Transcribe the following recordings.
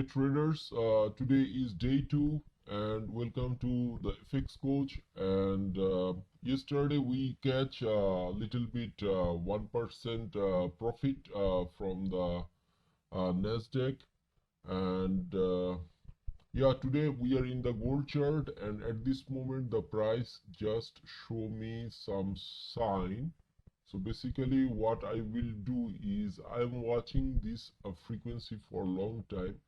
traders, today is day 2 and welcome to the FX coach. And yesterday we catch a little bit 1% profit from the Nasdaq. And yeah, today we are in the gold chart, and at this moment the price just show me some sign. So basically what I will do is I'm watching this frequency for a long time,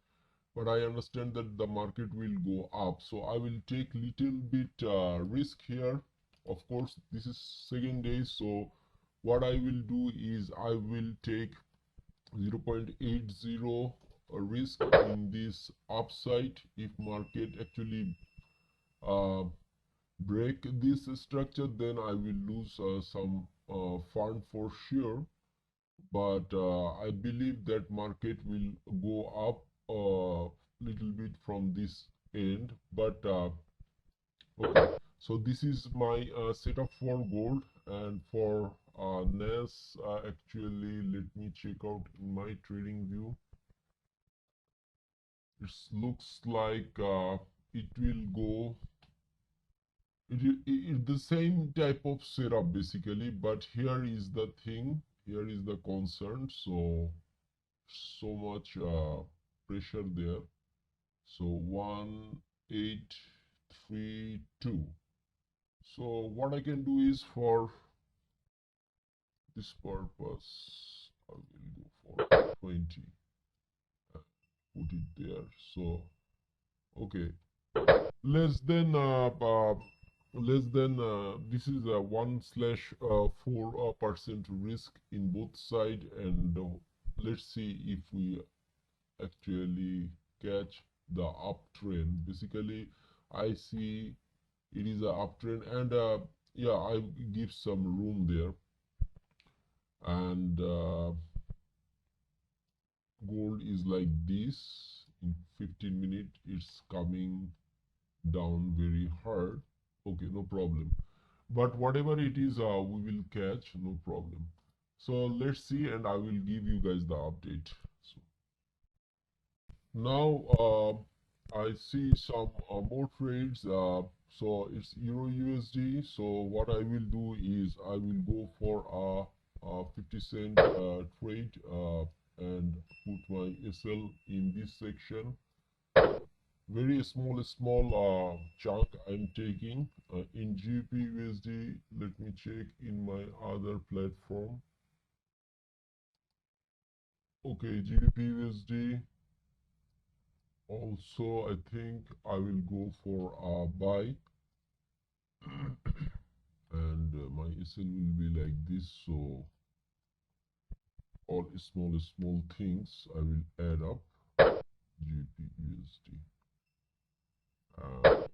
but I understand that the market will go up, so I will take little bit risk here. Of course, this is second day, so what I will do is I will take 0.80 risk in this upside. If market actually break this structure, then I will lose some fund for sure, but I believe that market will go up a little bit from this end. But okay, so this is my setup for gold. And for NAS, actually let me check out in my trading view. It looks like it will go, it's the same type of setup basically, but here is the thing, here is the concern. So much pressure there. So 1832. So what I can do is, for this purpose, I will go for 20, put it there. So okay, less than this is a 1/4% risk in both side. And let's see if we actually catch the uptrend. Basically I see it is a uptrend, and yeah, I give some room there. And gold is like this. In 15 minutes it's coming down very hard. Okay, no problem, but whatever it is, we will catch, no problem. So let's see, and I will give you guys the update. So now I see some more trades. So it's Euro USD. So what I will do is I will go for a 50 cent trade and put my SL in this section. Very small chunk I'm taking in GBP USD. Let me check in my other platform. Okay, GBP USD. Also, I think I will go for a buy, and my SL will be like this. So all small things I will add up. GBP USD. And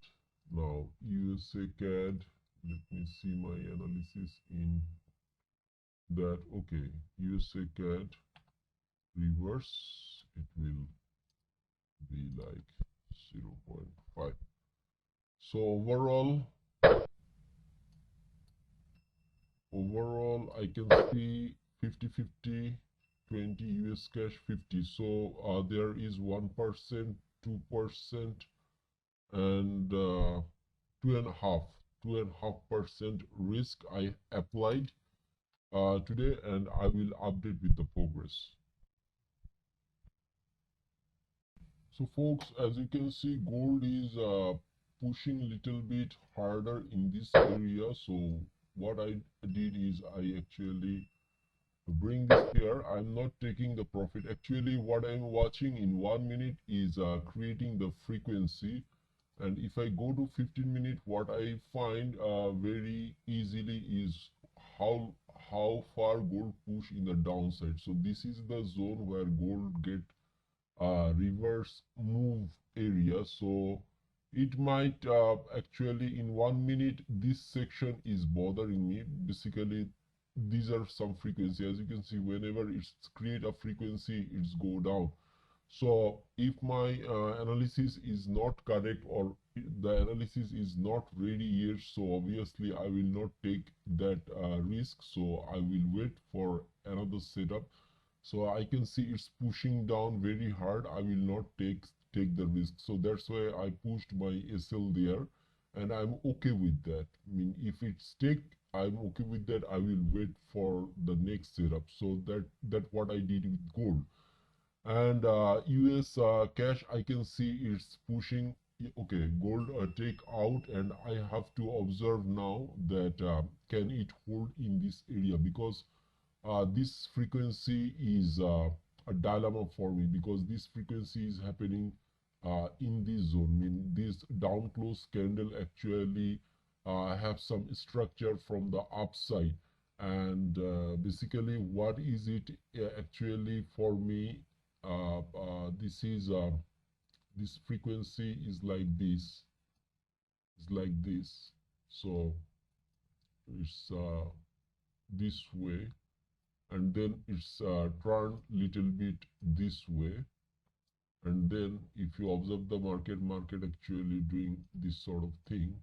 now USA CAD. Let me see my analysis in that. Okay, USA CAD reverse, it will be like 0.5. So overall I can see 50-50, 20 US cash 50. So there is 1%, 2%, and 2.5% risk I applied today, and I will update with the progress. So folks, as you can see, gold is pushing a little bit harder in this area. So what I did is I actually bring this here. I'm not taking the profit. Actually what I'm watching in 1 minute is creating the frequency. And if I go to 15 minutes, what I find very easily is how far gold push in the downside. So this is the zone where gold get reverse move area. So it might actually in 1 minute, this section is bothering me. Basically these are some frequency. As you can see, whenever it's create a frequency, it's go down. So if my analysis is not correct, or the analysis is not ready yet, so obviously I will not take that risk. So I will wait for another setup. So I can see it's pushing down very hard. I will not take the risk. So that's why I pushed my SL there, and I'm okay with that. I mean, if it's take, I'm okay with that. I will wait for the next setup. So that what I did with gold. And US cash, I can see it's pushing. Okay, gold take out, and I have to observe now that can it hold in this area, because this frequency is a dilemma for me, because this frequency is happening in this zone. I mean, this down close candle actually have some structure from the upside, and basically what is it actually for me, this is this frequency is like this, is like this. So it's this way, and then it's turned little bit this way, and then if you observe the market actually doing this sort of thing.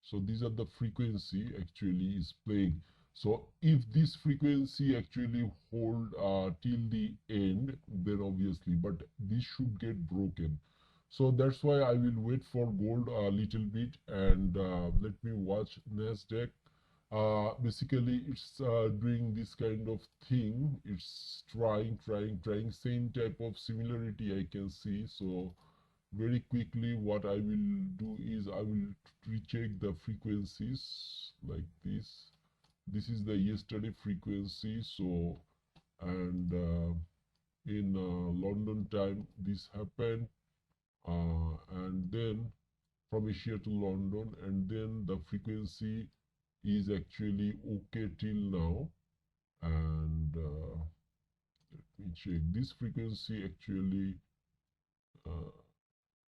So these are the frequency actually is playing. So if this frequency actually hold till the end, then obviously, but this should get broken. So that's why I will wait for gold a little bit, and let me watch Nasdaq. Basically it's doing this kind of thing. It's trying same type of similarity I can see. So very quickly what I will do is I will recheck the frequencies like this. This is the yesterday frequency. So, and in London time this happened, and then from Asia to London, and then the frequency is actually okay till now. And let me check this frequency actually uh,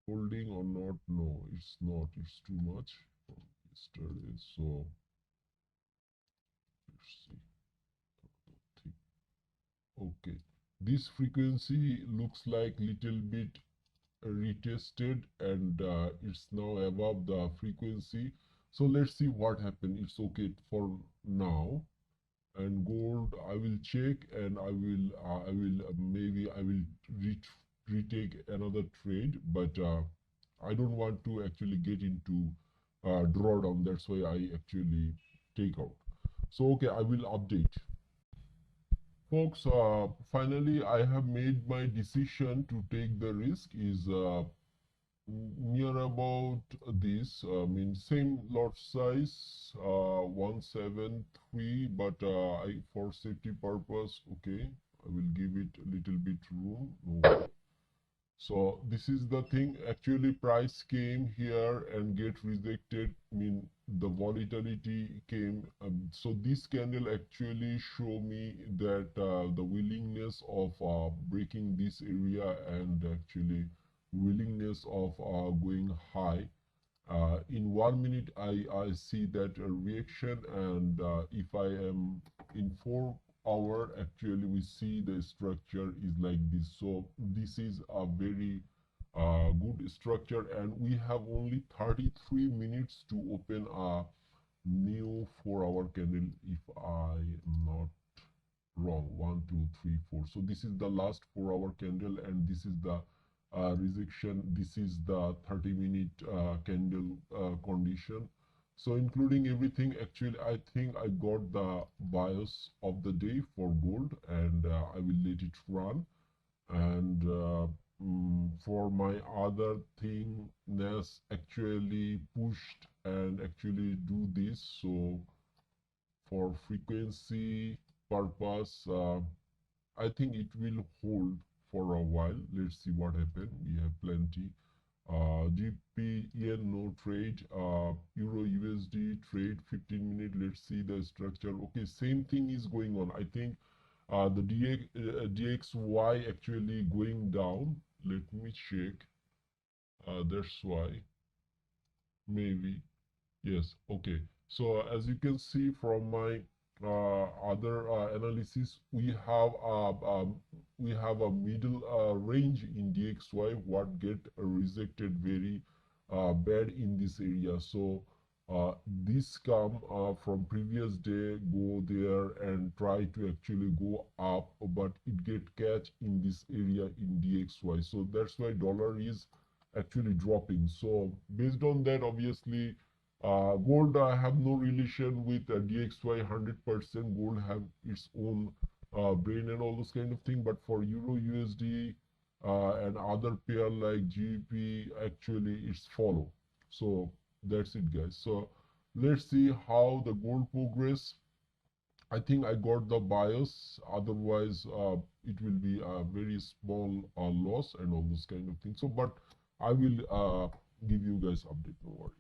holding or not. No, it's not, it's too much from yesterday. So let's see. Okay, this frequency looks like little bit retested, and it's now above the frequency. So let's see what happened. It's okay for now. And gold I will check, and I will maybe I will retake another trade, but I don't want to actually get into drawdown. That's why I actually take out. So okay, I will update. Folks, finally I have made my decision to take the risk. Is near about this, I mean same lot size, 173, but I, for safety purpose, okay, I will give it a little bit room. No. So this is the thing, actually price came here and get rejected. I mean the volatility came, so this candle actually show me that the willingness of breaking this area, and actually willingness of going high. In 1 minute I see that reaction, and if I am in 4 hour, actually we see the structure is like this. So this is a very good structure, and we have only 33 minutes to open a new 4 hour candle, if I am not wrong. 1 2 3 4, so this is the last 4 hour candle, and this is the rejection. This is the 30-minute candle condition. So including everything, actually I think I got the bias of the day for gold, and I will let it run. And for my other thing, NAS actually pushed and actually do this. So for frequency purpose, I think it will hold for a while. Let's see what happens. We have plenty. GP yen no trade. Euro USD trade 15 minute. Let's see the structure. Okay, same thing is going on. I think the DXY actually going down. Let me check. That's why maybe. Yes, okay. So as you can see from my other analysis, we have a middle range in DXY what get rejected very bad in this area. So This come from previous day, go there and try to actually go up, but it get catch in this area in DXY. So that's why dollar is actually dropping. So based on that, obviously, gold have no relation with DXY 100%. Gold have its own brain and all those kind of thing. But for Euro USD and other pair like GBP, actually it's follow. So that's it, guys. So let's see how the gold progress. I think I got the bias, otherwise it will be a very small loss and all those kind of things. So but I will give you guys update, no worry.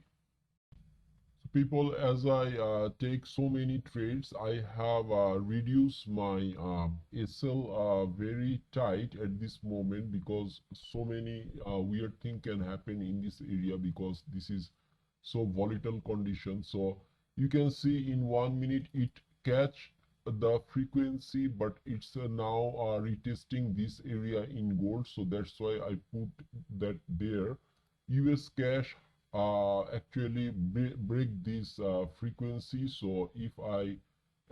So people, as I take so many trades, I have reduced my SL very tight at this moment, because so many weird thing can happen in this area, because this is so volatile condition. So you can see in 1 minute it catch the frequency, but it's now retesting this area in gold. So that's why I put that there. US cash actually break this frequency. So if I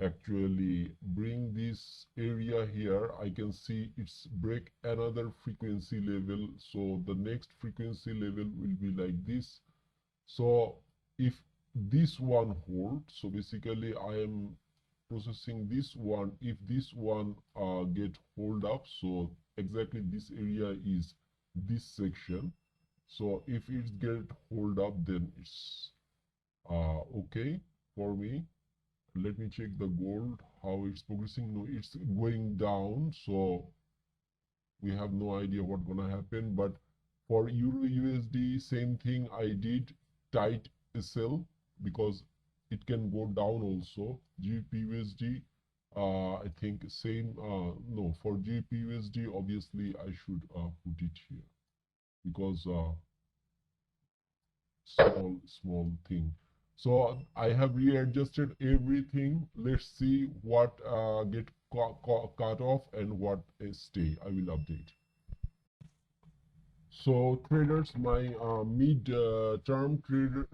actually bring this area here, I can see it's break another frequency level. So the next frequency level will be like this. So if this one holds, so basically I am processing this one. If this one get hold up, so exactly this area is this section. So if it get hold up, then it's okay for me. Let me check the gold, how it's progressing. No, it's going down. So we have no idea what's gonna happen. But for Euro USD, same thing. I did tight sell because it can go down also. GBP USD, I think same. No, for GBP USD, obviously I should put it here, because small thing. So I have readjusted everything. Let's see what get cut off and what stay. I will update. So traders, my mid-term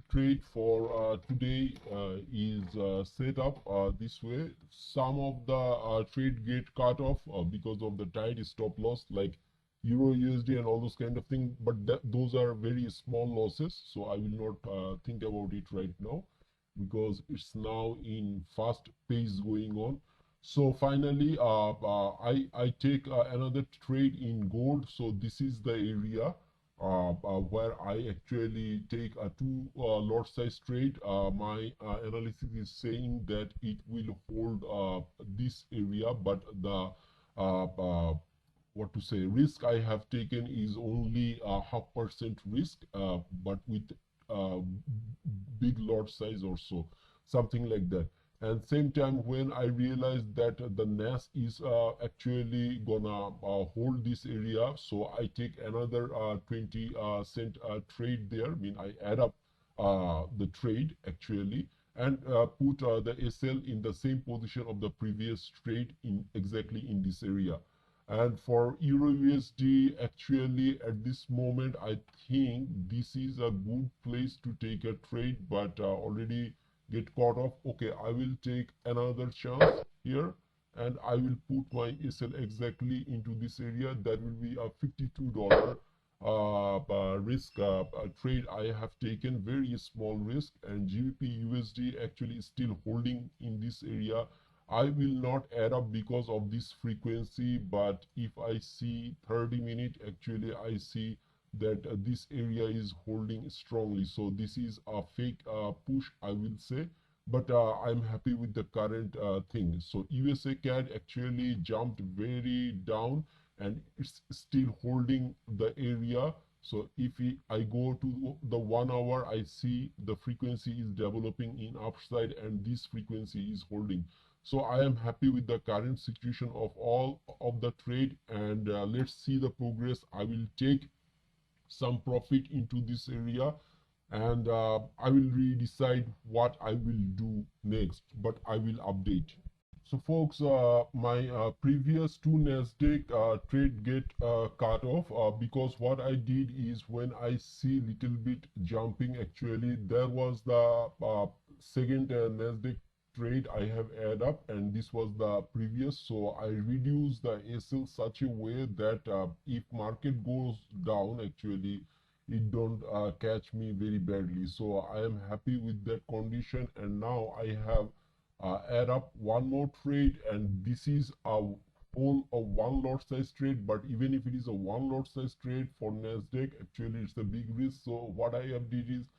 trade for today is set up this way. Some of the trade get cut off because of the tight stop loss, like Euro USD and all those kind of things. But those are very small losses, so I will not think about it right now, because it's now in fast pace going on. So finally, I take another trade in gold. So this is the area where I actually take a two lot size trade. My analysis is saying that it will hold this area, but the what to say, risk I have taken is only a 0.5% risk, but with uh, big lot size or so, something like that. And same time, when I realized that the NAS is actually gonna hold this area, so I take another 20 cent trade there. I mean, I add up the trade actually, and put the SL in the same position of the previous trade in exactly in this area. And for Euro USD, actually at this moment, I think this is a good place to take a trade, but already get caught off. Okay, I will take another chance here, and I will put my SL exactly into this area. That will be a $52 risk trade I have taken, very small risk. And GBP USD actually is still holding in this area. I will not add up because of this frequency, but if I see 30-minute, actually I see that this area is holding strongly. So this is a fake push, I will say, but I'm happy with the current thing. So USA CAD actually jumped very down, and it's still holding the area. So if I go to the 1 hour, I see the frequency is developing in upside, and this frequency is holding. So I am happy with the current situation of all of the trade, and let's see the progress. I will take some profit into this area, and I will decide what I will do next, but I will update. So folks, my previous two Nasdaq trade get cut off because what I did is when I see little bit jumping, actually there was the second Nasdaq trade I have add up, and this was the previous. So I reduced the SL such a way that if market goes down, actually it don't catch me very badly. So I am happy with that condition, and now I have add up one more trade, and this is a whole of one lot size trade. But even if it is a one lot size trade for Nasdaq, actually it's a big risk. So what I have did is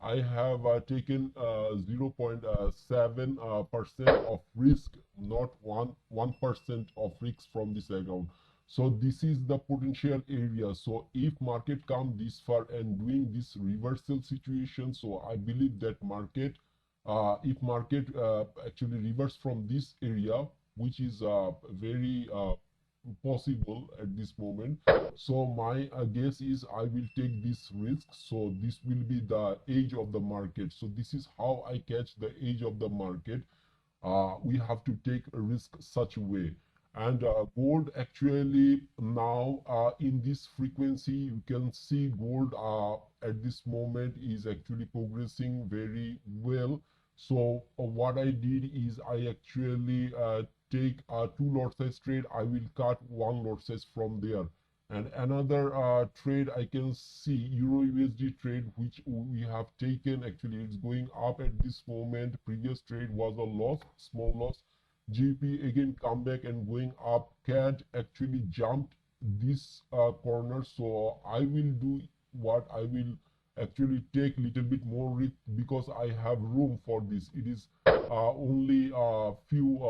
I have taken 0.7% of risk, not 1% of risk from this account. So this is the potential area. So if market come this far and doing this reversal situation, so I believe that market, if market actually reverse from this area, which is very possible at this moment. So my guess is I will take this risk. So this will be the age of the market. So this is how I catch the age of the market. We have to take a risk such a way. And gold actually now in this frequency, you can see gold at this moment is actually progressing very well. So what I did is I actually take a two lot size trade. I will cut one lot size from there. And another trade I can see, Euro USD trade, which we have taken, actually it's going up at this moment. Previous trade was a loss, small loss. GP again come back and going up. CAD actually jumped this corner. So I will do what I will actually take little bit more risk because I have room for this. It is only a few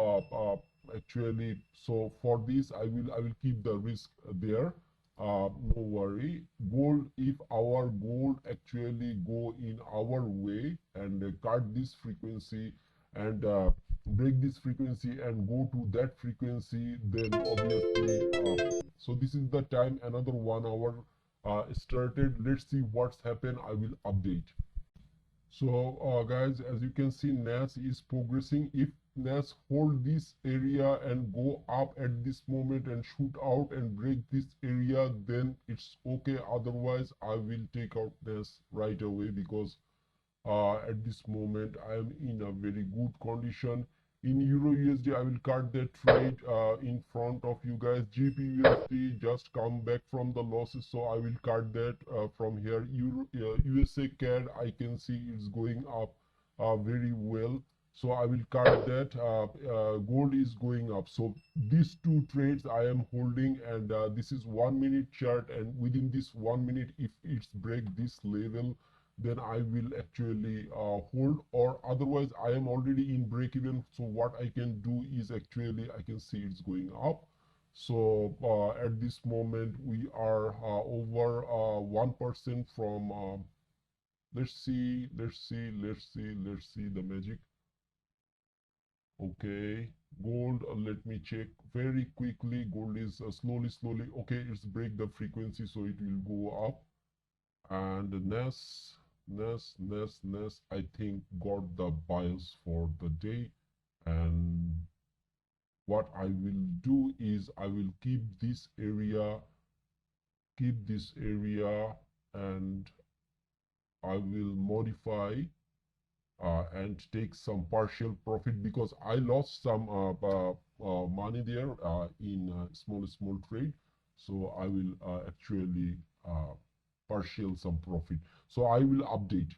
actually. So for this I will keep the risk there. No worry. Gold, if our gold actually go in our way and cut this frequency and break this frequency and go to that frequency, then obviously so this is the time. Another 1 hour started. Let's see what's happened. I will update. So guys, as you can see, NAS is progressing. If NAS hold this area and go up at this moment and shoot out and break this area, then it's okay. Otherwise I will take out NAS right away because at this moment I am in a very good condition. In Euro USD, I will cut that trade in front of you guys. GP USD just come back from the losses, so I will cut that from here. USA CAD, I can see it's going up very well, so I will cut that. Gold is going up, so these two trades I am holding, and this is 1 minute chart, and within this 1 minute, if it's break this level, then I will actually hold, or otherwise I am already in break even. So what I can do is actually I can see it's going up. So at this moment we are over 1% from let's see the magic. Okay, gold, let me check very quickly. Gold is slowly, okay, it's break the frequency, so it will go up. And Ness, I think got the bias for the day. And what I will do is I will keep this area, and I will modify and take some partial profit because I lost some money there in small trade. So I will actually partial some profit. So I will update.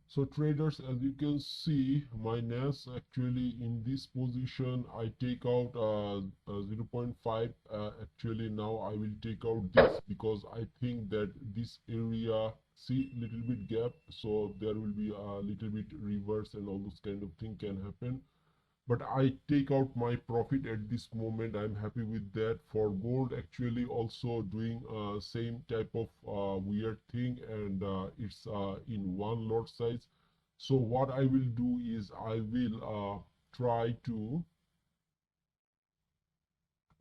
So traders, as you can see, my NAS actually in this position, I take out 0.5. Actually now I will take out this because I think that this area, see little bit gap, so there will be a little bit reverse and all those kind of thing can happen. But I take out my profit at this moment. I'm happy with that. For gold, actually also doing same type of weird thing, and it's in one lot size. So what I will do is I will try to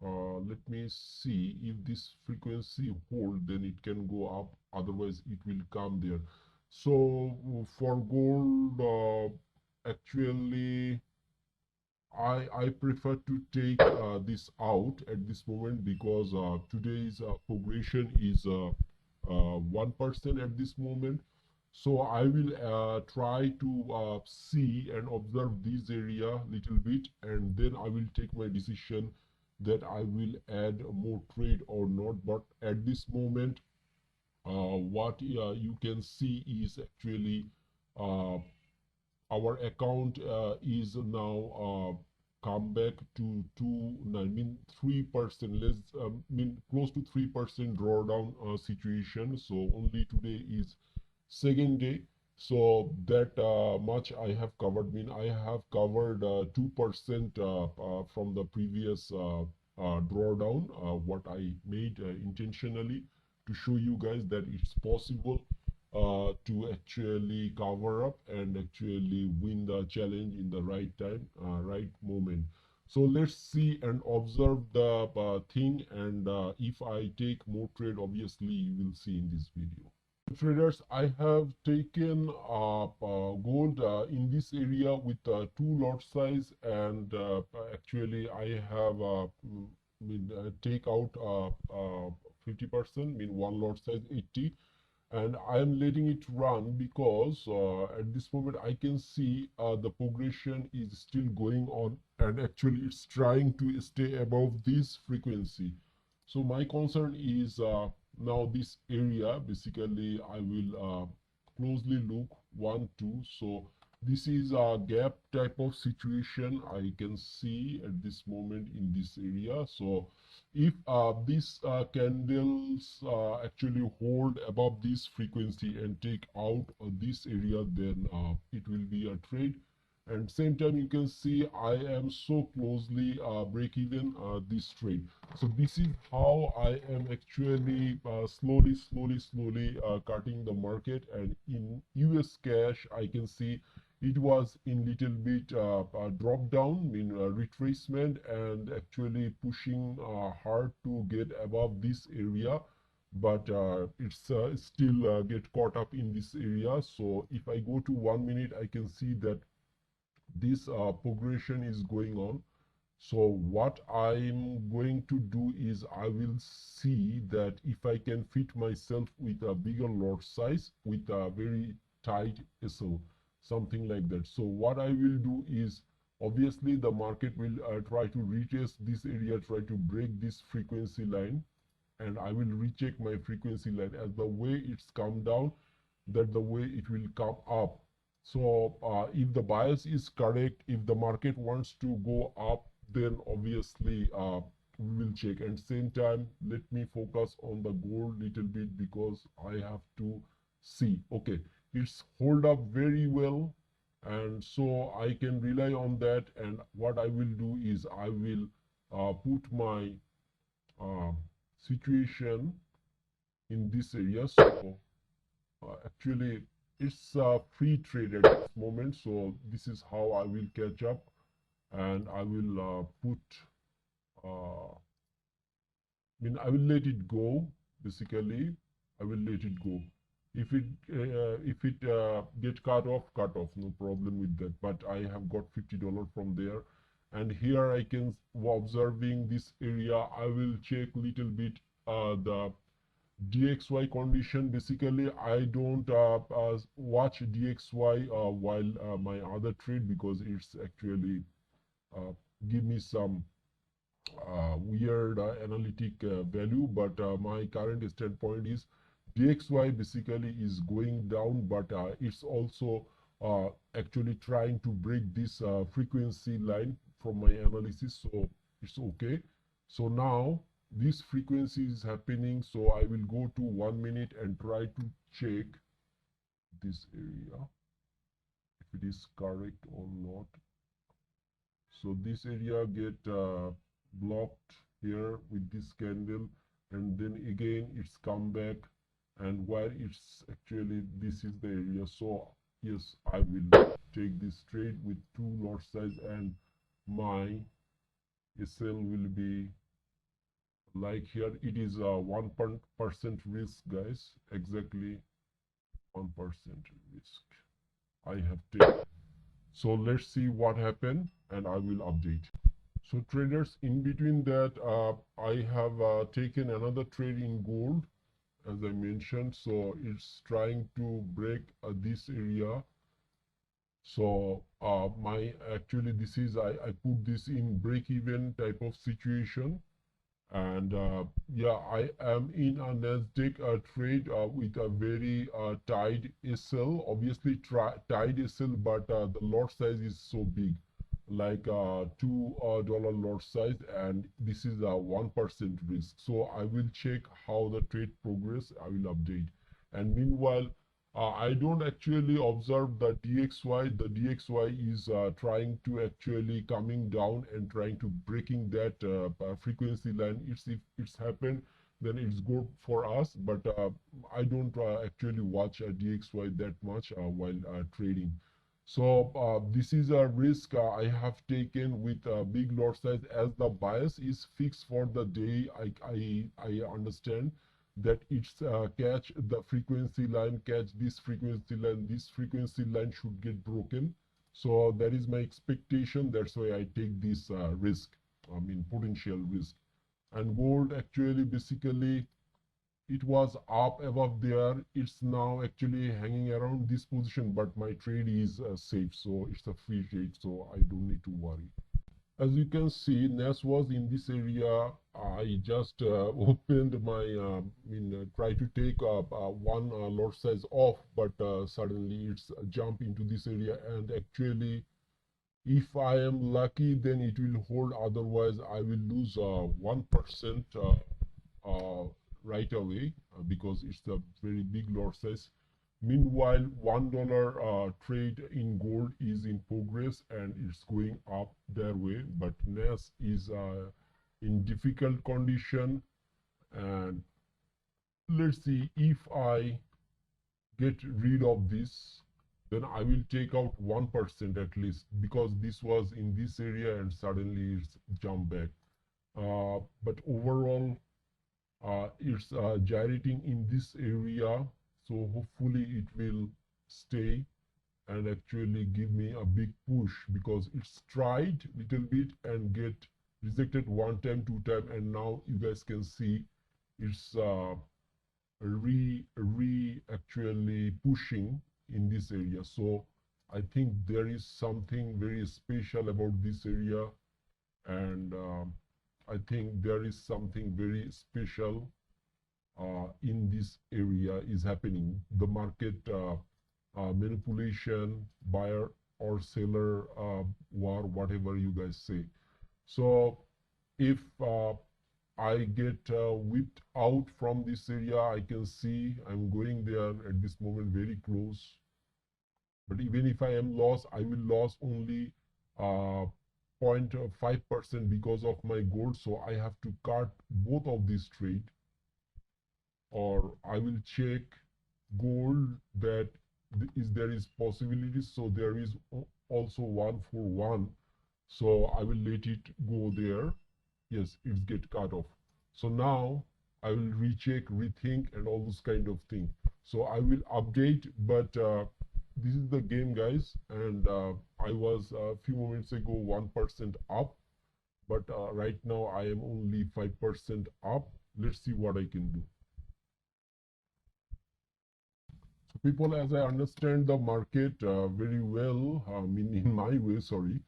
let me see if this frequency hold, then it can go up, otherwise it will come there. So for gold, actually I prefer to take this out at this moment because today's progression is 1% at this moment. So I will try to see and observe this area little bit, and then I will take my decision that I will add more trade or not. But at this moment, what you can see is actually uh, our account is now come back to I mean 3% less, mean close to 3% drawdown situation. So only today is second day. So that much I have covered. Mean I have covered 2% from the previous drawdown. What I made intentionally to show you guys that it's possible to actually cover up and actually win the challenge in the right time, right moment. So let's see and observe the thing, and if I take more trade, obviously you will see in this video. Traders, I have taken gold in this area with two lot size, and actually I have take out 50%, mean one lot size 80, and I am letting it run because at this moment I can see the progression is still going on, and actually it's trying to stay above this frequency. So my concern is now this area. Basically I will closely look 1 2. So this is a gap type of situation I can see at this moment in this area. So if these candles actually hold above this frequency and take out this area, then it will be a trade. And same time you can see I am so closely break even this trade. So this is how I am actually slowly cutting the market. And in US cash I can see it was in little bit drop down, mean retracement, and actually pushing hard to get above this area, but it's still get caught up in this area. So if I go to 1 minute, I can see that this progression is going on. So what I'm going to do is I will see that if I can fit myself with a bigger lot size with a very tight SL, something like that. So what I will do is, obviously the market will try to retest this area, try to break this frequency line, and I will recheck my frequency line. As the way it's come down, that the way it will come up. So if the bias is correct, if the market wants to go up, then obviously we will check. And same time, let me focus on the gold little bit because I have to see, okay, it's hold up very well, and so I can rely on that. And what I will do is I will put my situation in this area. So actually it's a free trade at this moment. So this is how I will catch up, and I will put I will let it go. Basically I will let it go. If it get cut off, no problem with that. But I have got $50 from there, and here I can observing this area. I will check little bit the DXY condition. Basically I don't watch DXY while my other trade, because it's actually give me some weird analytic value. But my current standpoint is DXY basically is going down, but it's also actually trying to break this frequency line from my analysis. So it's okay. So now this frequency is happening, so I will go to 1 minute and try to check this area if it is correct or not. So this area get blocked here with this candle, and then again it's come back, and while it's actually this is the area. So yes, I will take this trade with 2 lot size, and my SL will be like here. It is a 1% risk, guys, exactly 1% risk I have taken. So let's see what happened and I will update. So traders, in between that, I have taken another trade in gold, as I mentioned. So it's trying to break this area. So my actually this is I put this in break even type of situation. And yeah, I am in a Nasdaq trade with a very tight SL, obviously tight SL, but the lot size is so big, like $2 lot size, and this is a 1% risk. So I will check how the trade progress. I will update, and meanwhile I don't actually observe the DXY. The DXY is trying to actually coming down and trying to breaking that frequency line. If it's happened, then it's good for us. But I don't actually watch DXY that much while trading. So this is a risk I have taken with a big lot size, as the bias is fixed for the day. I understand that it's catch the frequency line, catch this frequency line should get broken. So that is my expectation. That's why I take this risk, I mean potential risk. And gold actually basically it was up above there. It's now actually hanging around this position, but my trade is safe, so it's a free trade, so I don't need to worry. As you can see, NAS was in this area. I just opened my, try to take one lot size off, but suddenly it's jump into this area. And actually, if I am lucky, then it will hold. Otherwise, I will lose 1% right away because it's a very big lot size. Meanwhile, $1 trade in gold is in progress and it's going up their way, but NAS is in difficult condition. And let's see, if I get rid of this, then I will take out 1% at least, because this was in this area and suddenly it's jumped back. But overall, it's gyrating in this area, so hopefully it will stay and actually give me a big push, because it's tried little bit and get rejected one time, two time, and now you guys can see it's actually pushing in this area. So I think there is something very special about this area, and I think there is something very special in this area is happening. The market manipulation, buyer or seller war, whatever you guys say. So if I get whipped out from this area, I can see I'm going there at this moment very close. But even if I am lost, I will lose only 0.5% because of my gold. So I have to cut both of these trade, or I will check gold that there is possibilities. So there is also 1 for 1. So I will let it go there. Yes, it's get cut off. So now I will recheck, rethink, and all those kind of thing. So I will update, but this is the game, guys. And I was a few moments ago 1% up, but right now I am only 5% up. Let's see what I can do. So people, as I understand the market very well, I mean in my way, sorry.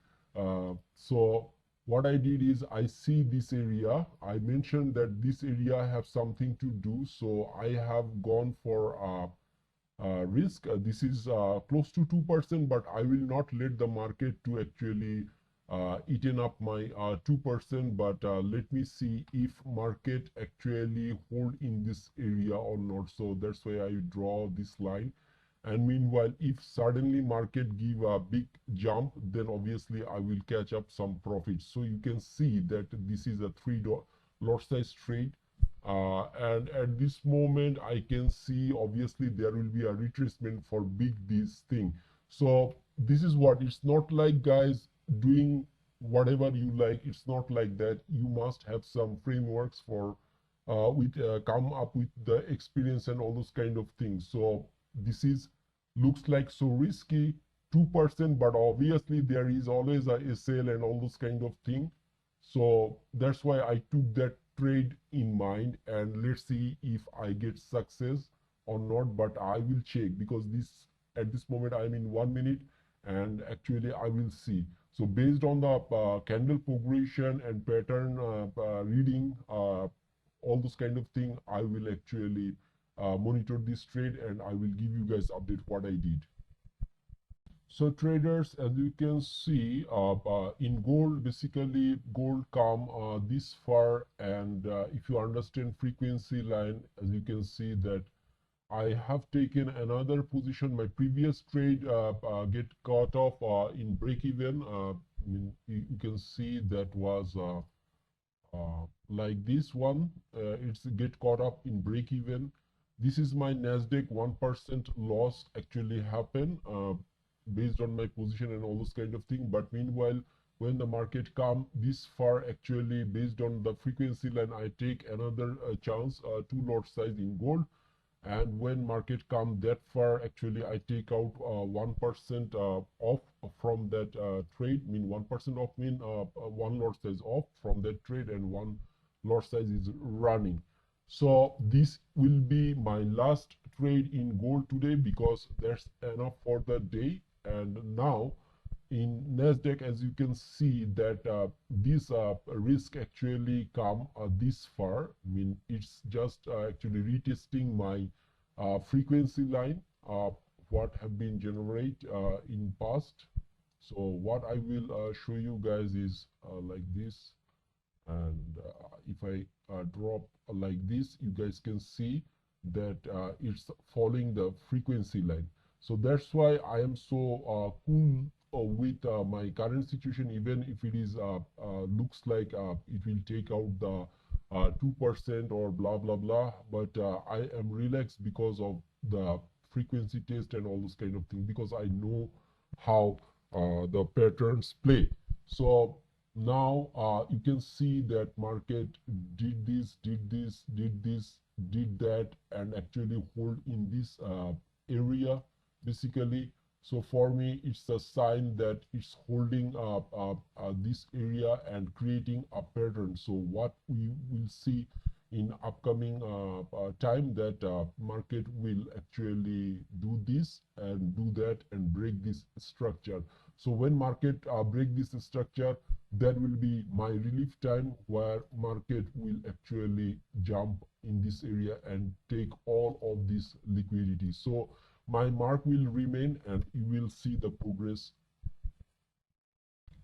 So what I did is I see this area. I mentioned that this area have something to do, so I have gone for risk. This is close to 2%, but I will not let the market to actually eaten up my 2%. But let me see if market actually hold in this area or not. So that's why I draw this line. And meanwhile, if suddenly market give a big jump, then obviously I will catch up some profits. So you can see that this is a $3 lot size trade. And at this moment, I can see obviously there will be a retracement for big this thing. So this is what, it's not like guys doing whatever you like. It's not like that. You must have some frameworks for come up with the experience and all those kind of things. So this is looks like so risky, 2%, but obviously there is always a sale and all those kind of thing. So that's why I took that trade in mind, and let's see if I get success or not. But I will check, because this at this moment I'm in 1 minute, and actually I will see. So based on the candle progression and pattern reading, all those kind of thing, I will actually monitor this trade, and I will give you guys update what I did. So traders, as you can see, in gold, basically gold come this far, and if you understand frequency line, as you can see that I have taken another position. My previous trade get caught off in break even. You can see that was like this one. It's get caught up in break even. This is my Nasdaq 1% loss actually happened based on my position and all those kind of thing. But meanwhile, when the market come this far, actually based on the frequency line, I take another chance, 2 lot size in gold. And when market come that far, actually I take out 1% off from that trade. 1% off, 1 lot size off from that trade, and 1 lot size is running. So this will be my last trade in gold today, because that's enough for the day. And now in Nasdaq, as you can see that this risk actually come this far. It's just actually retesting my frequency line what have been generated in past. So what I will show you guys is like this, and if I drop like this, you guys can see that it's following the frequency line. So that's why I am so cool with my current situation, even if it is looks like it will take out the 2% or blah blah blah, but I am relaxed because of the frequency test and all those kind of things, because I know how the patterns play. So now you can see that market did this, did this, did this, did that, and actually hold in this area basically. So for me, it's a sign that it's holding up this area and creating a pattern. So what we will see in upcoming time, that market will actually do this and do that and break this structure. So when market break this structure, that will be my relief time, where market will actually jump in this area and take all of this liquidity. So my mark will remain, and you will see the progress.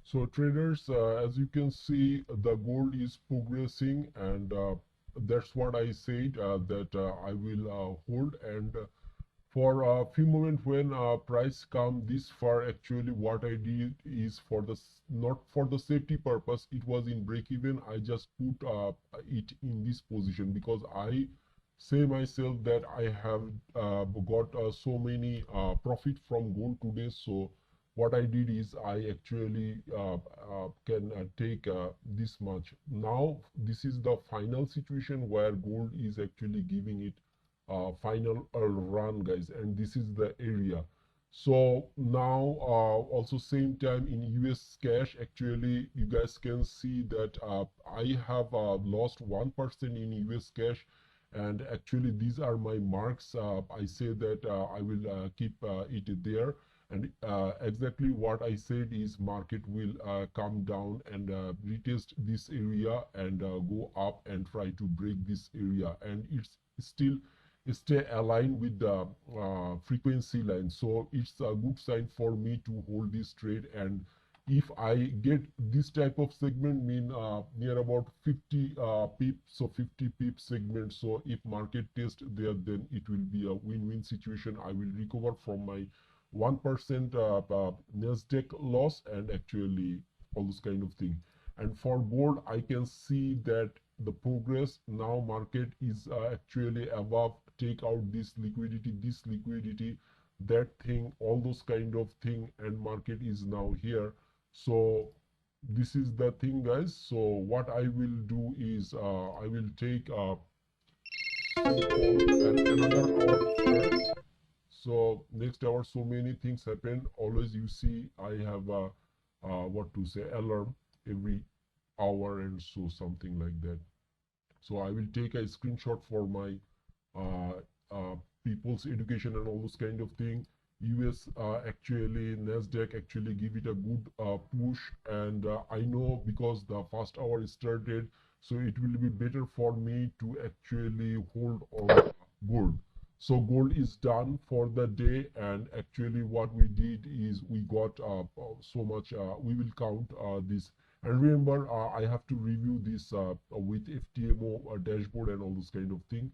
So traders, as you can see, the gold is progressing, and that's what I said, that I will hold. And for a few moments, when price come this far, actually what I did is, for the not for the safety purpose, it was in break even, I just put it in this position, because I say myself that I have got so many profit from gold today. So what I did is I actually can take this much. Now this is the final situation where gold is actually giving it final run, guys, and this is the area. So now also same time in US cash, actually you guys can see that I have lost 1% in US cash, and actually these are my marks. I say that I will keep it there, and exactly what I said is market will come down and retest this area and go up and try to break this area, and it's still stay aligned with the frequency line. So it's a good sign for me to hold this trade. And if I get this type of segment, near about 50 pips, so 50 pip segment, so if market test there, then it will be a win-win situation. I will recover from my 1% Nasdaq loss, and actually all this kind of thing. And for gold, I can see that the progress now, market is actually above, take out this liquidity, that thing, all those kind of thing, and market is now here. So this is the thing, guys. So what I will do is I will take another hour here. So next hour, so many things happen. Always you see I have a what to say, alarm every hour and so, something like that. So I will take a screenshot for my uh, people's education and all those kind of thing. US actually Nasdaq actually give it a good push, and I know because the first hour started, so it will be better for me to actually hold on gold. So gold is done for the day, and actually what we did is we got so much. We will count this. And remember, I have to review this with FTMO dashboard and all those kind of thing.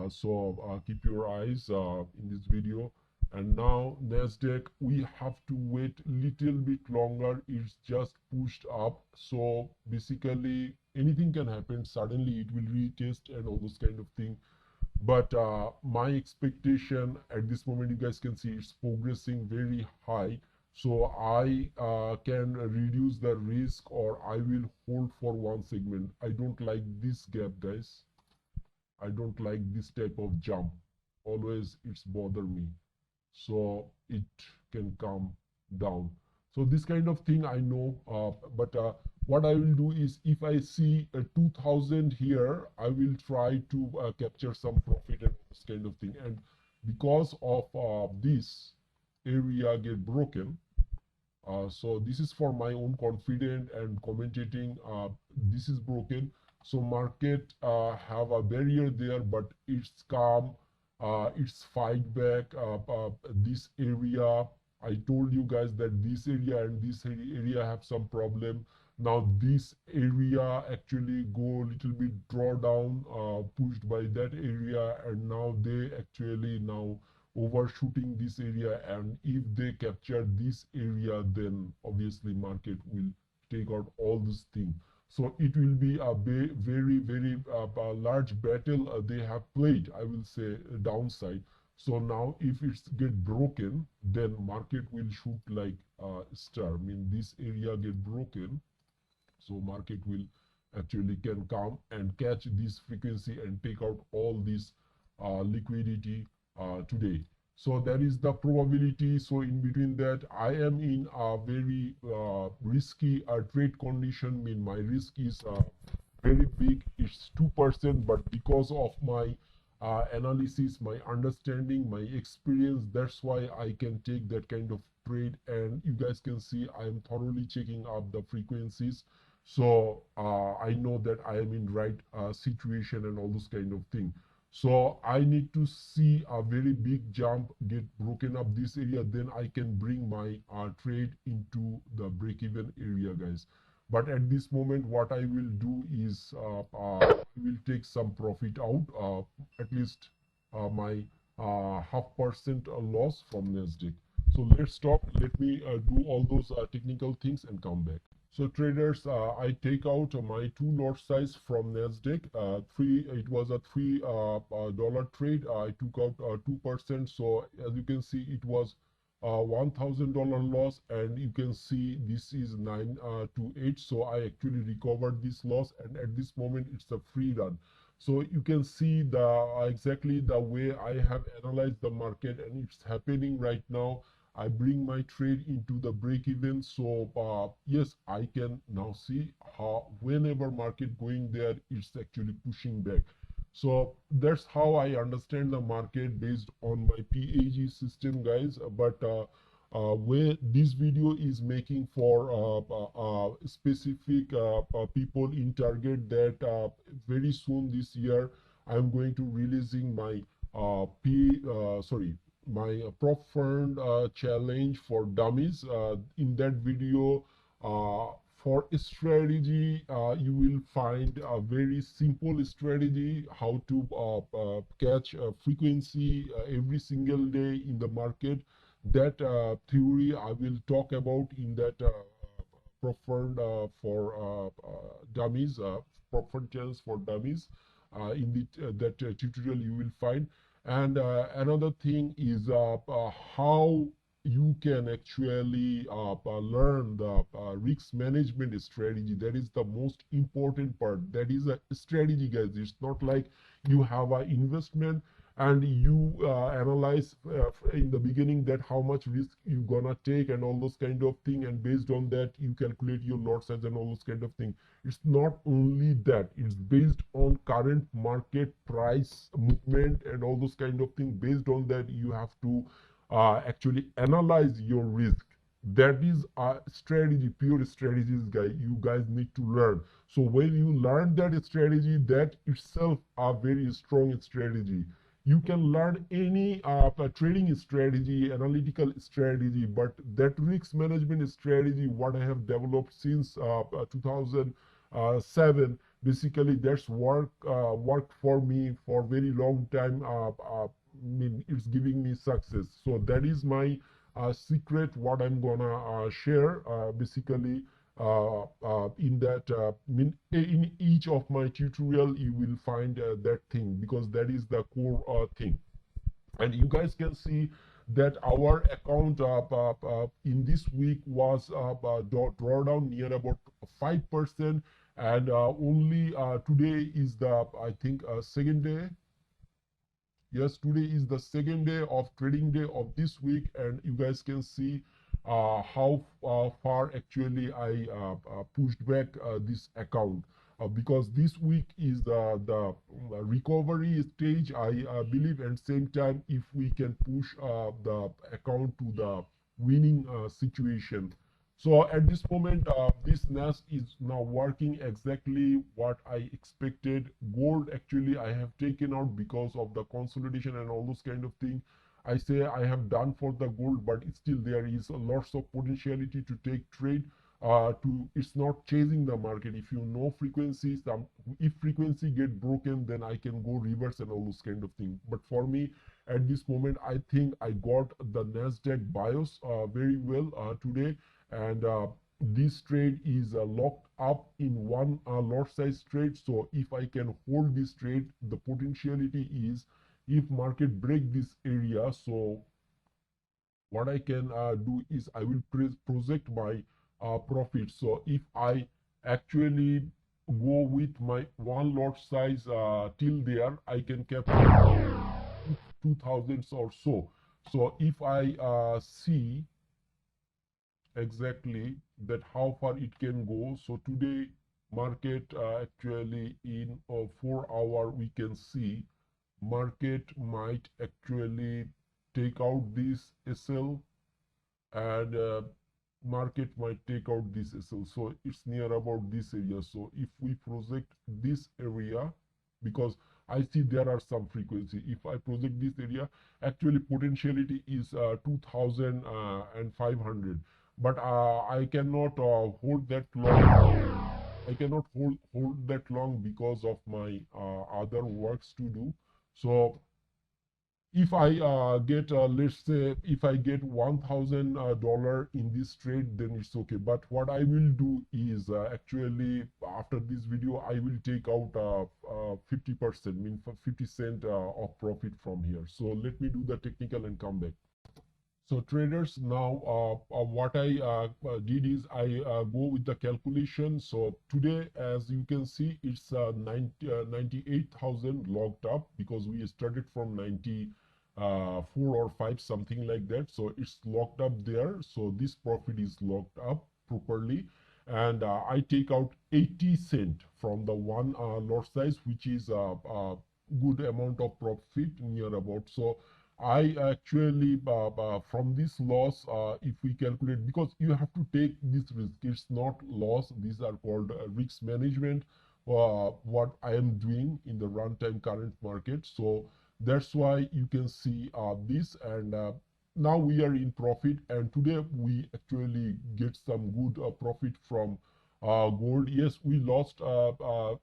So keep your eyes in this video. And now Nasdaq, we have to wait little bit longer. It's just pushed up. So basically anything can happen. Suddenly it will retest and all those kind of thing. But my expectation at this moment, you guys can see it's progressing very high. So I can reduce the risk, or I will hold for one segment. I don't like this gap, guys. I don't like this type of jump. Always it's bother me. So it can come down. So this kind of thing I know, but what I will do is if I see 2000 here, I will try to capture some profit and this kind of thing. And because of this area get broken, so this is for my own confidence and commentating. This is broken. So market have a barrier there, but it's calm. It's fight back. This area, I told you guys that this area and this area have some problem. Now this area actually go a little bit drawdown, pushed by that area, and now they actually now overshooting this area, and if they capture this area, then obviously market will take out all this thing. So it will be a very a large battle they have played, I will say, downside. So now if it's get broken, then market will shoot like a star. I mean, this area get broken, so market will actually can come and catch this frequency and take out all this liquidity today. So that is the probability. So in between that, I am in a very risky trade condition. I mean, my risk is very big. It's 2%, but because of my analysis, my understanding, my experience, that's why I can take that kind of trade. And you guys can see I am thoroughly checking up the frequencies. So I know that I am in right situation and all those kind of thing. So I need to see a very big jump get broken up this area, then I can bring my trade into the break-even area, guys. But at this moment, what I will do is I will take some profit out, at least my 0.5% loss from Nasdaq. So let's stop. Let me do all those technical things and come back. So traders, I take out my two lot size from Nasdaq. It was a $3 trade. I took out 2%. So as you can see, it was $1,000 loss, and you can see this is 9 to 8. So I actually recovered this loss, and at this moment it's a free run. So you can see the exactly the way I have analyzed the market, and it's happening right now. I bring my trade into the break even. So yes, I can now see how whenever market going there, it's actually pushing back. So that's how I understand the market based on my PAG system, guys. But where this video is making for specific people in target, that very soon this year I'm going to releasing my my prop firm challenge for dummies. In that video, for strategy, you will find a very simple strategy how to catch frequency every single day in the market. That theory I will talk about in that prop firm for dummies, prop firm challenge for dummies. In that tutorial you will find. And another thing is how you can actually learn the risk management strategy. That is the most important part. That is a strategy, guys. It's not like you have an investment and you analyze in the beginning that how much risk you gonna take and all those kind of thing, and based on that you calculate your lot size and all those kind of thing. It's not only that, it's based on current market price movement and all those kind of thing. Based on that you have to actually analyze your risk. That is a strategy, pure strategies, guy, you guys need to learn. So when you learn that strategy, that itself a very strong strategy. You can learn any trading strategy, analytical strategy, but that risk management strategy what I have developed since 2007, basically that's worked for me for very long time. I mean, it's giving me success. So that is my secret what I'm gonna share basically in that in each of my tutorial you will find that thing, because that is the core thing. And you guys can see that our account in this week was drawdown near about 5%, and only today is the, I think, second day. Yes, today is the second day of trading day of this week, and you guys can see how far actually I pushed back this account, because this week is the recovery stage, I believe, and same time if we can push the account to the winning situation. So at this moment, this nest is now working exactly what I expected. Gold actually I have taken out because of the consolidation and all those kind of things. I say I have done for the gold, but still there is lots of potentiality to take trade. It's not chasing the market. If you know frequencies, if frequency get broken, then I can go reverse and all those kind of things. But for me, at this moment, I think I got the Nasdaq BIOS very well today, and this trade is locked up in one lot size trade. So if I can hold this trade, the potentiality is if market break this area, so what I can do is I will project my profit. So if I actually go with my one lot size till there, I can capture 2000s or so. So if I see exactly that how far it can go, so today market actually in 4 hour we can see market might actually take out this SL, and market might take out this SL. So it's near about this area. So if we project this area, because I see there are some frequency, if I project this area, actually potentiality is 2500, but I cannot hold that long. I cannot hold that long because of my other works to do. So if I get let's say if I get $1000 in this trade, then it's okay. But what I will do is actually after this video I will take out 50%, mean for 50 cent of profit from here. So let me do the technical and come back. So traders, now what I did is I go with the calculation. So today, as you can see, it's 98,000 locked up, because we started from 94 or 5, something like that. So it's locked up there. So this profit is locked up properly. And I take out 80 cent from the one lot size, which is a good amount of profit near about. So I actually from this loss, if we calculate, because you have to take this risk, it's not loss, these are called risk management, what I am doing in the runtime current market. So that's why you can see this, and now we are in profit, and today we actually get some good profit from gold. Yes, we lost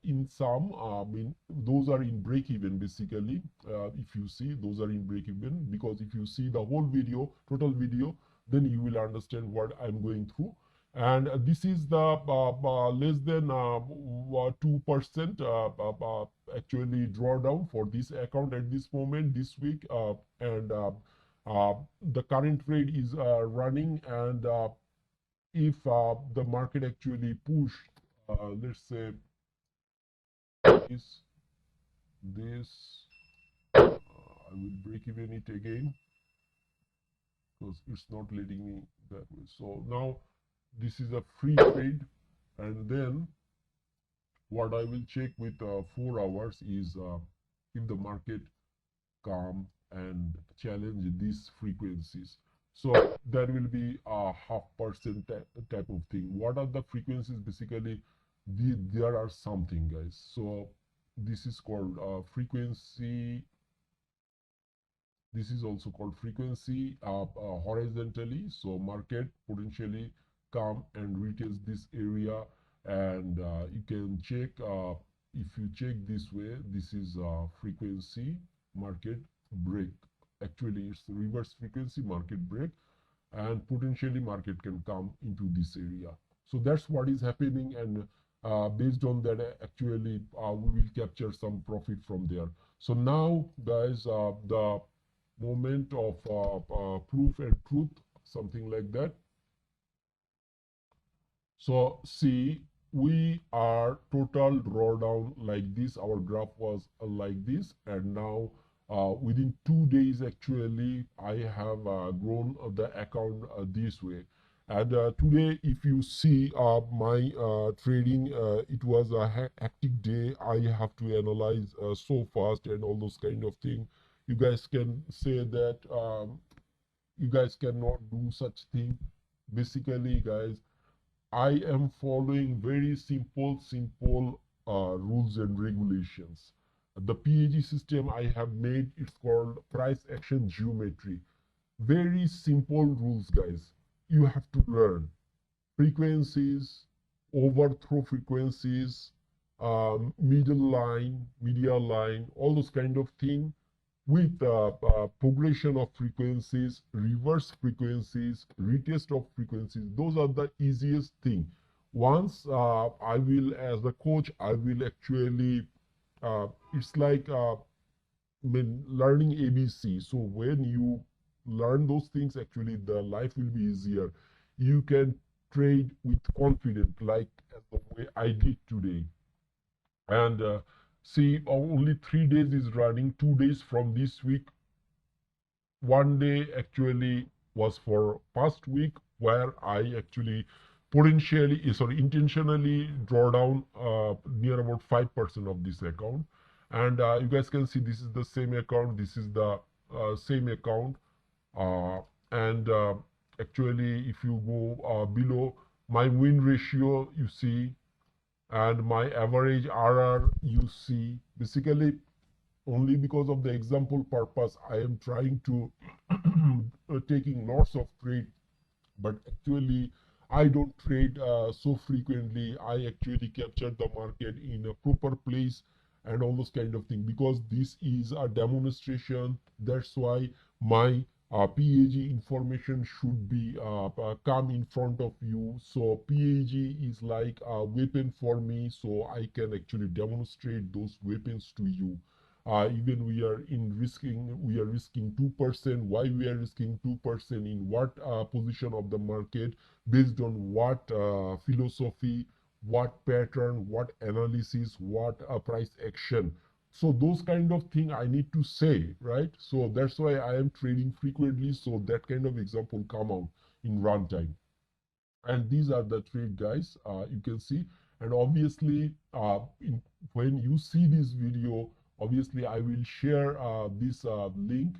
in some. I mean, those are in break even basically. If you see, those are in break even, because if you see the whole video, total video, then you will understand what I'm going through. And this is the less than 2% actually drawdown for this account at this moment this week, and the current trade is running, and if the market actually push, let's say this, I will break even it again because it's not letting me that way. So now this is a free trade, and then what I will check with 4 hours is if the market come and challenge these frequencies. So there will be a 0.5% type of thing. What are the frequencies? Basically, there are something, guys. So this is called frequency. This is also called frequency horizontally. So market potentially come and retest this area, and you can check if you check this way. This is frequency market break. Actually, it's reverse frequency market break, and potentially market can come into this area. So that's what is happening, and based on that, actually we will capture some profit from there. So now, guys, the moment of proof and truth, something like that. So see, we are total drawdown like this. Our graph was like this, and now within 2 days, actually, I have grown the account this way. And today, if you see my trading, it was a hectic day. I have to analyze so fast and all those kind of things. You guys can say that you guys cannot do such thing. Basically, guys, I am following very simple rules and regulations. The PAG system I have made, it's called price action geometry. Very simple rules, guys. You have to learn frequencies, overthrow frequencies, middle line, medial line, all those kind of thing, with progression of frequencies, reverse frequencies, retest of frequencies. Those are the easiest thing. Once I will, as a coach, I will actually, it's like learning ABC. So when you learn those things, actually the life will be easier. You can trade with confidence, like as the way I did today. And see, only 3 days is running, 2 days from this week. 1 day actually was for past week, where I actually intentionally draw down near about 5% of this account. And you guys can see this is the same account, this is the same account. And actually, if you go below, my win ratio, you see, and my average RR, you see. Basically, only because of the example purpose, I am trying to taking lots of trade, but actually I don't trade so frequently. I actually capture the market in a proper place and all those kind of thing, because this is a demonstration. That's why my PAG information should be come in front of you. So PAG is like a weapon for me, so I can actually demonstrate those weapons to you. Even we are risking 2%. Why we are risking 2%? In what position of the market? Based on what philosophy, what pattern, what analysis, what price action? So those kind of thing I need to say, right? So that's why I am trading frequently, so that kind of example come out in runtime. And these are the trade, guys, you can see. And obviously when you see this video, obviously I will share this link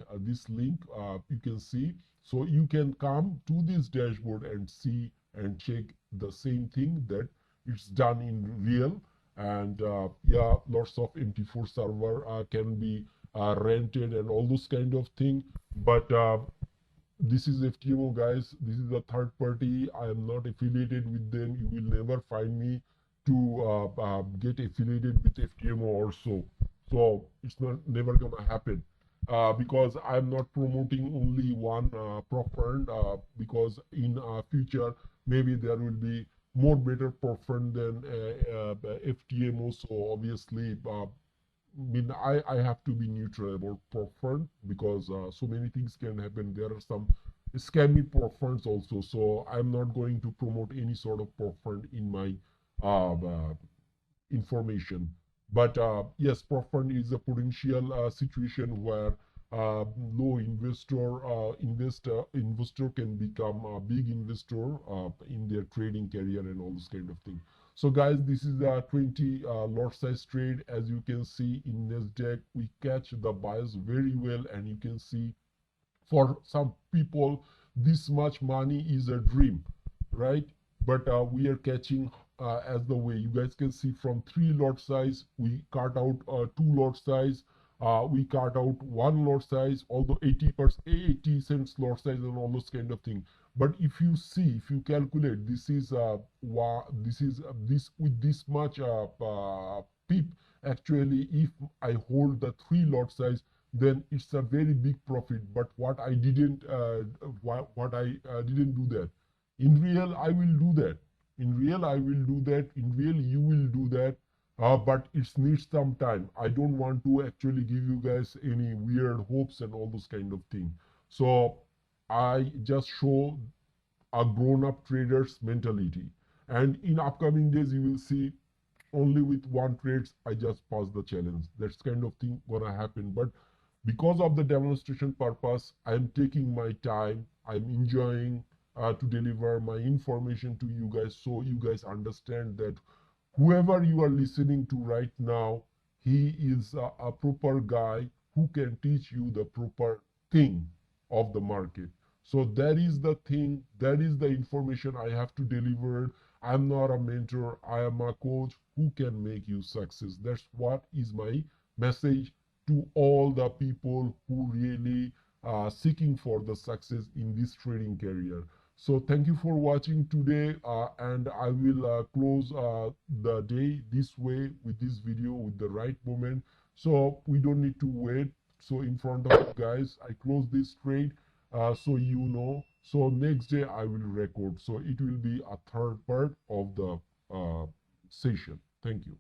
you can see, so you can come to this dashboard and see and check the same thing, that it's done in real. And yeah, lots of MT4 server can be rented and all those kind of thing. But this is FTMO, guys. This is a third party. I am not affiliated with them. You will never find me to get affiliated with FTMO also. So it's never gonna happen, because I'm not promoting only one prop fund, because in future maybe there will be more better prop fund than FTMO. So obviously I have to be neutral about prop fund, because so many things can happen. There are some scammy prop funds also, so I'm not going to promote any sort of prop fund in my information. But yes, prop fund is a potential situation where low investor can become a big investor in their trading career and all this kind of thing. So guys, this is a 20 lot size trade. As you can see in Nasdaq, we catch the bias very well, and you can see for some people this much money is a dream, right? But we are catching as the way you guys can see from 3 lot size we cut out 2 lot size, we cut out 1 lot size, although 80 cents lot size and all those kind of thing. But if you see, if you calculate, this is this with this much pip, actually if I hold the 3 lot size, then it's a very big profit. But what I didn't didn't do that. In real I will do that. In real I will do that. In real you will do that. But it needs some time. I don't want to actually give you guys any weird hopes and all those kind of thing. So I just show a grown-up trader's mentality. And in upcoming days you will see only with one trades I just pass the challenge. That's kind of thing gonna happen. But because of the demonstration purpose, I'm taking my time. I'm enjoying to deliver my information to you guys, so you guys understand that whoever you are listening to right now, he is a proper guy who can teach you the proper thing of the market. So that is the thing, that is the information I have to deliver. I'm not a mentor, I am a coach who can make you success. That's what is my message to all the people who really are seeking for the success in this trading career. So thank you for watching today, and I will close the day this way with this video with the right moment, so we don't need to wait. So in front of you guys I close this trade, so you know. So next day I will record, so it will be a third part of the session. Thank you.